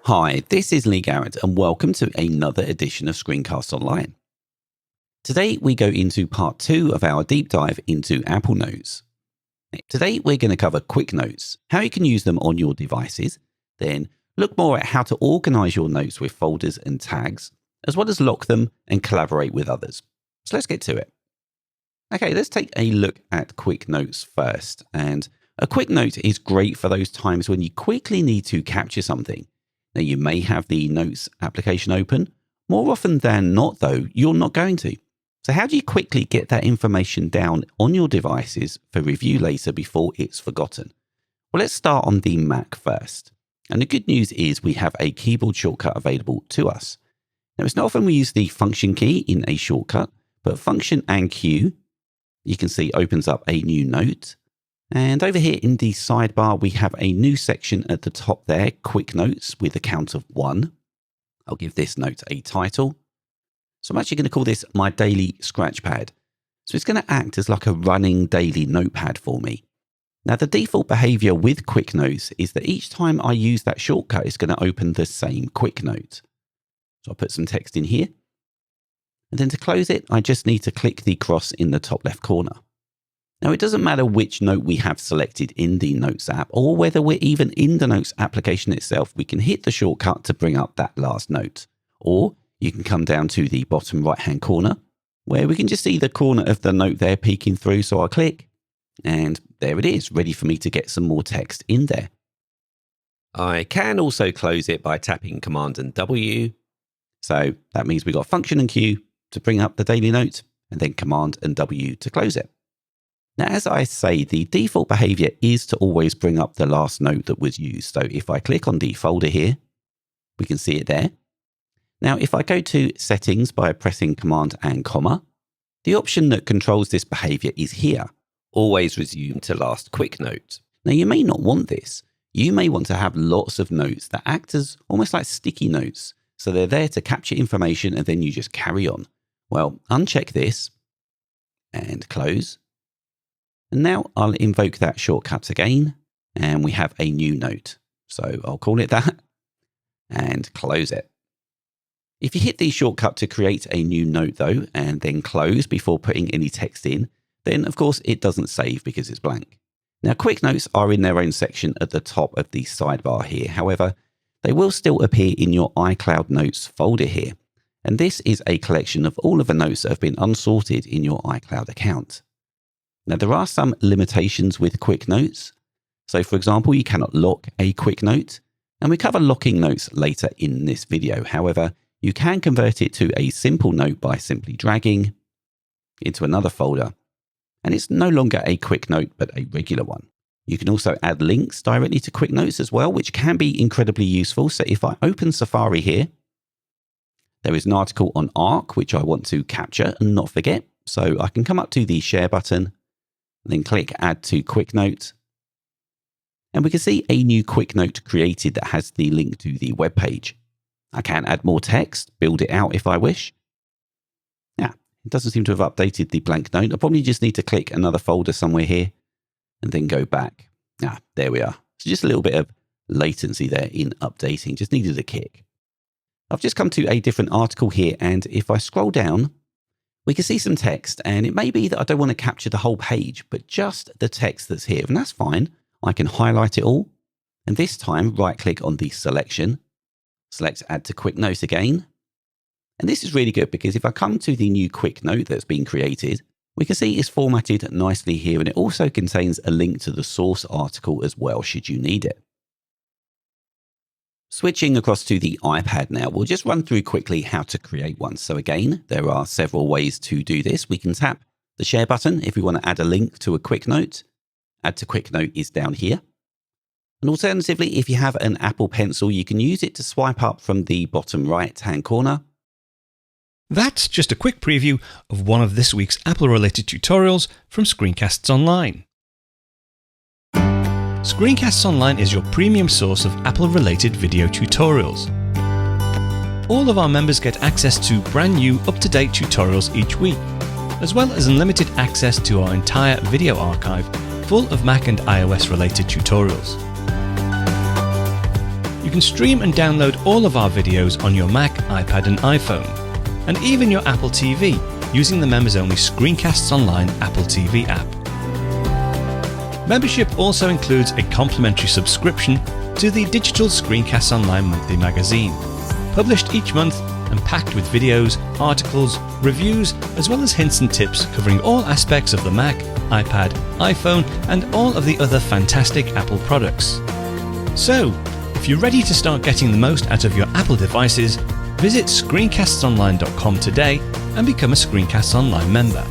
Hi, this is Lee Garrett and welcome to another edition of Screencast Online. Today we go into part 2 of our deep dive into Apple Notes. Today we're going to cover Quick Notes, how you can use them on your devices, then look more at how to organize your notes with folders and tags, as well as lock them and collaborate with others. So let's get to it. Okay, let's take a look at Quick Notes first. And a quick note is great for those times when you quickly need to capture something. Now, you may have the Notes application open. More often than not, though, you're not going to. So how do you quickly get that information down on your devices for review later before it's forgotten? Well, let's start on the Mac first. And the good news is we have a keyboard shortcut available to us. Now, it's not often we use the Function key in a shortcut, but Function and Q, you can see, opens up a new note. And over here in the sidebar, we have a new section at the top there, Quick Notes, with a count of 1. I'll give this note a title. So I'm actually going to call this my daily scratchpad. So it's going to act as like a running daily notepad for me. Now, the default behavior with Quick Notes is that each time I use that shortcut, it's going to open the same Quick Note. So I'll put some text in here. And then to close it, I just need to click the cross in the top left corner. Now, it doesn't matter which note we have selected in the Notes app or whether we're even in the Notes application itself, we can hit the shortcut to bring up that last note. Or you can come down to the bottom right-hand corner where we can just see the corner of the note there peeking through. So I'll click and there it is, ready for me to get some more text in there. I can also close it by tapping Command and W. So that means we got Function and Q to bring up the daily note and then Command and W to close it. Now, as I say, the default behavior is to always bring up the last note that was used. So if I click on the folder here, we can see it there. Now, if I go to Settings by pressing Command and Comma, the option that controls this behavior is here, Always Resume to Last Quick Note. Now, you may not want this. You may want to have lots of notes that act as almost like sticky notes. So they're there to capture information and then you just carry on. Well, uncheck this and close. And now I'll invoke that shortcut again, and we have a new note. So I'll call it that and close it. If you hit the shortcut to create a new note though, and then close before putting any text in, then of course it doesn't save because it's blank. Now, Quick Notes are in their own section at the top of the sidebar here. However, they will still appear in your iCloud Notes folder here. And this is a collection of all of the notes that have been unsorted in your iCloud account. Now, there are some limitations with Quick Notes. So, for example, you cannot lock a Quick Note, and we cover locking notes later in this video. However, you can convert it to a simple note by simply dragging into another folder, and it's no longer a Quick Note, but a regular one. You can also add links directly to Quick Notes as well, which can be incredibly useful. So if I open Safari here, there is an article on Arc, which I want to capture and not forget. So I can come up to the Share button, then click Add to Quick Note. And we can see a new Quick Note created that has the link to the web page. I can add more text, build it out if I wish. Yeah, it doesn't seem to have updated the blank note. I probably just need to click another folder somewhere here and then go back. There we are. So just a little bit of latency there in updating, just needed a kick. I've just come to a different article here, and if I scroll down, we can see some text, and it may be that I don't want to capture the whole page, but just the text that's here, and that's fine. I can highlight it all, and this time right-click on the selection, select Add to Quick Note again. And this is really good because if I come to the new Quick Note that's been created, we can see it's formatted nicely here, and it also contains a link to the source article as well, should you need it. Switching across to the iPad now, we'll just run through quickly how to create one. So again, there are several ways to do this. We can tap the Share button if we want to add a link to a Quick Note. Add to Quick Note is down here. And alternatively, if you have an Apple Pencil, you can use it to swipe up from the bottom right-hand corner. That's just a quick preview of one of this week's Apple-related tutorials from Screencasts Online. Screencasts Online is your premium source of Apple-related video tutorials. All of our members get access to brand new, up-to-date tutorials each week, as well as unlimited access to our entire video archive full of Mac and iOS-related tutorials. You can stream and download all of our videos on your Mac, iPad and iPhone, and even your Apple TV using the members-only Screencasts Online Apple TV app. Membership also includes a complimentary subscription to the digital Screencasts Online monthly magazine, published each month and packed with videos, articles, reviews, as well as hints and tips covering all aspects of the Mac, iPad, iPhone, and all of the other fantastic Apple products. So, if you're ready to start getting the most out of your Apple devices, visit screencastsonline.com today and become a Screencasts Online member.